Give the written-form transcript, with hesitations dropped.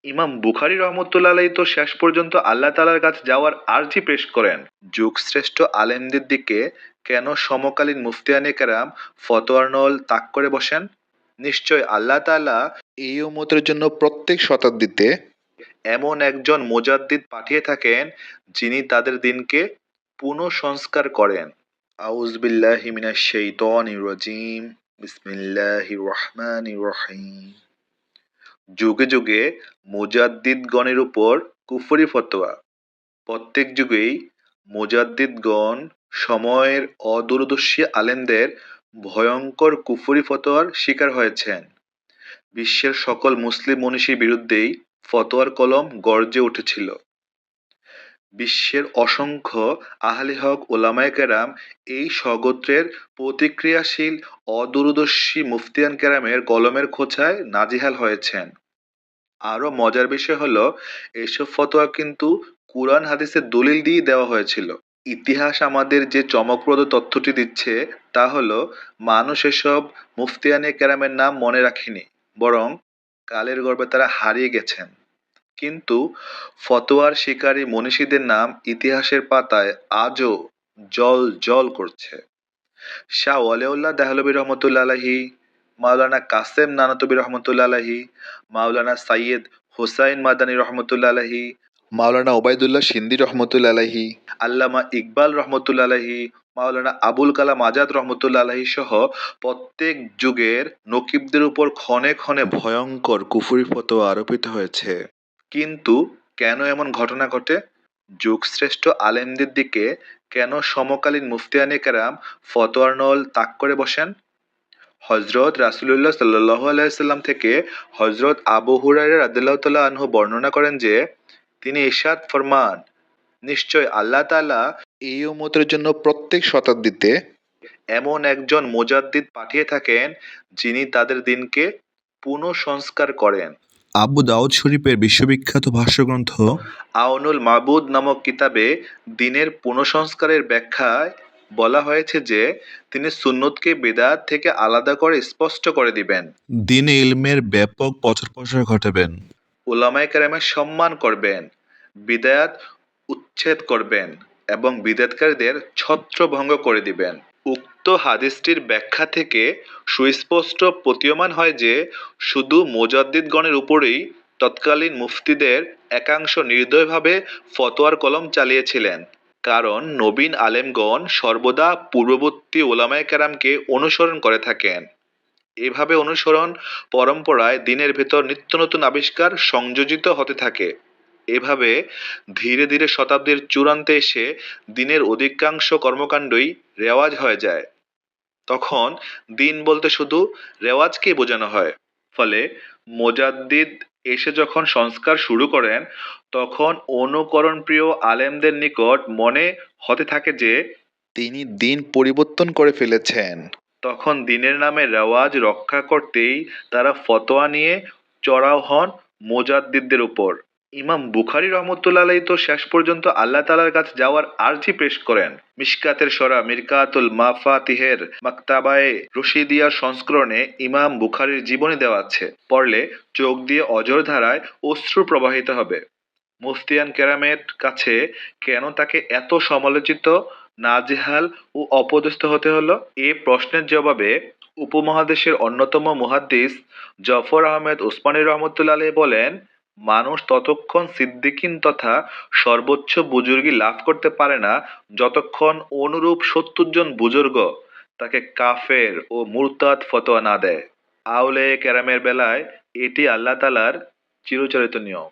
ইমাম বুখারী রহমতুল্লাহ আলাইহি তো শেষ পর্যন্ত আল্লাহ তাআলার কাছে যাওয়ার আর্জি পেশ করেন। যুগশ্রেষ্ঠ আলেমদের দিকে কেন সমকালীন মুফতিয়ানে কেরাম ফতোয়ার নল তাক করে বসেন? নিশ্চয় আল্লাহ তাআলা এই উম্মতের জন্য প্রত্যেক শতাব্দীতে এমন একজন মুজাদ্দিদ পাঠিয়ে থাকেন যিনি তাদের দিনকে পুনঃসংস্কার করেন। আউযু বিল্লাহি মিনাশ শাইতানির রাজিম। বিসমিল্লাহির রহমানির রহিম। যুগে যুগে মুজাদ্দিদগণের উপর কুফরি ফতোয়া। প্রত্যেক যুগেই মুজাদ্দিদগণ সময়ের অদূরদর্শী আলেমদের ভয়ঙ্কর কুফরি ফতোয়ার শিকার হয়েছেন। বিশ্বের সকল মুসলিম মনীষীর বিরুদ্ধেই ফতোয়ার কলম গর্জে উঠেছিল। বিশ্বের অসংখ্য আহলে হক ওলামায়ে কেরাম এই স্বগোত্রের প্রতিক্রিয়াশীল অদূরদর্শী মুফতিয়ান কেরামের কলমের খোঁচায় নাজেহাল হয়েছেন। আরো মজার বিষয় হলো, এসব ফতোয়া কিন্তু কুরআন হাদিসের দলিল দিয়ে দেওয়া হয়েছিল। ইতিহাস আমাদের যে চমকপ্রদ তথ্যটি দিচ্ছে তা হলো, মানুষ এসব মুফতিয়ানে কেরামের নাম মনে রাখেনি, বরং কালের গর্ভে তারা হারিয়ে গেছেন। কিন্তু ফতোয়ার শিকারী মনীষীদের নাম ইতিহাসের পাতায় আজও জল জল করছে। শাহ ওয়ালিউল্লাহ দেহলভী রহমতুল্লাহ আলাইহি, মাওলানা কাসেম নানাতুবি রহমতুল্লাহ আলাইহি, মাওলানা সাইয়্যেদ হোসাইন মাদানী রহমতুল্লাহ আলাইহি, মাওলানা ওবায়দুল্লাহ সিন্দি রহমতুল্লাহ আলাইহি, আল্লামা ইকবাল রহমতুল্লাহ আলাইহি, মাওলানা আবুল কালাম আজাদ রহমতুল্লাহ আলাইহি সহ প্রত্যেক যুগের নকিবদের উপর ক্ষণে ক্ষণে ভয়ঙ্কর কুফরি ফতোয়া আরোপিত হয়েছে। কিন্তু কেন এমন ঘটনা ঘটে? যুগশ্রেষ্ঠ আলেমদের দিকে কেন সমকালীন মুফতিয়ানে কেরাম ফতোয়ার নল তাক করে বসেন? হযরত রাসূলুল্লাহ সাল্লাল্লাহু আলাইহি সাল্লাম থেকে হযরত আবু হুরায়রা রাদিয়াল্লাহু তাআলা আনহু বর্ণনা করেন যে, তিনি ইরশাদ ফরমান, নিশ্চয় আল্লাহ তাআলা এই উম্মতের জন্য প্রত্যেক শতাব্দীতে এমন একজন মুজাদ্দিদ পাঠিয়ে থাকেন যিনি তাদের দিনকে পুনঃসংস্কার করেন। আবু দাউদ শরীফের বিশ্ববিখ্যাত ভাষ্যগ্রন্থ আউনুল মাবুদ নামক কিতাবে দ্বীনের পুনঃসংস্কারের ব্যাখ্যায় বলা হয়েছে যে, তিনি সুন্নতকে বিদআত থেকে আলাদা করে স্পষ্ট করে দিবেন, দ্বীনে ইলমের ব্যাপক প্রচার প্রসার ঘটাবেন, উলামায়ে কেরামের সম্মান করবেন, বিদআত উচ্ছেদ করবেন এবং বিদআতকারীদের ছত্রভঙ্গ করে দিবেন। উক্ত হাদিসটির ব্যাখ্যা থেকে সুস্পষ্ট প্রতীয়মান হয় যে, শুধু মুজাদ্দিদগণের উপরেই তৎকালীন মুফতিদের একাংশ নির্দয়ভাবে ফতোয়ার কলম চালিয়েছিলেন। কারণ নবীন আলেমগণ সর্বদা পূর্ববর্তী ওলামায়ে কেরামকে অনুসরণ করে থাকেন। এভাবে অনুসরণ পরম্পরায় দ্বীনের ভেতর নিত্য নতুন আবিষ্কার সংযোজিত হতে থাকে। এভাবে ধীরে ধীরে শতাব্দীর চূড়ান্তে এসে দ্বীনের অধিকাংশ কর্মকাণ্ডই রেওয়াজ হয়ে যায়। তখন দ্বীন বলতে শুধু রেওয়াজকেই বোঝানো হয়। ফলে মুজাদ্দিদ এসে যখন সংস্কার শুরু করেন, তখন অনুকরণপ্রিয় আলেমদের নিকট মনে হতে থাকে যে, তিনি দ্বীন পরিবর্তন করে ফেলেছেন। তখন দ্বীনের নামে রেওয়াজ রক্ষা করতেই তারা ফতোয়া নিয়ে চড়াও হন মুজাদ্দিদদের উপর। ইমাম বুখারী রহমতুল্লাহ আলাইহি তো শেষ পর্যন্ত আল্লাহ তাআলার কাছে যাওয়ার আর্জি পেশ করেন। মিশকাতের সরা মিরকাতুল মাফাতিহের মাকতাবায়ে রশিদিয়ার সংস্করণে ইমাম বুখারীর জীবনী দেওয়া আছে। পড়লে চোখ দিয়ে অঝোর ধারায় অশ্রু প্রবাহিত হবে। মুফতিয়ান কেরামের কাছে কেন তাকে এত সমালোচিত, নাজেহাল ও অপদস্থ হতে হলো? এ প্রশ্নের জবাবে উপমহাদেশের অন্যতম মুহাদ্দিস জফর আহমেদ ওসমানী রহমতুল্লাহ আলাইহি বলেন, মানুষ ততক্ষণ সিদ্দিকিন তথা সর্বোচ্চ বুজুর্গি লাভ করতে পারে না যতক্ষণ অনুরূপ ৭০ জন বুজুর্গ তাকে কাফের ও মুরতাদ ফতোয়া না দেয়। আউলিয়া কেরামের বেলায় এটি আল্লাহ তাআলার চিরাচরিত নিয়ম।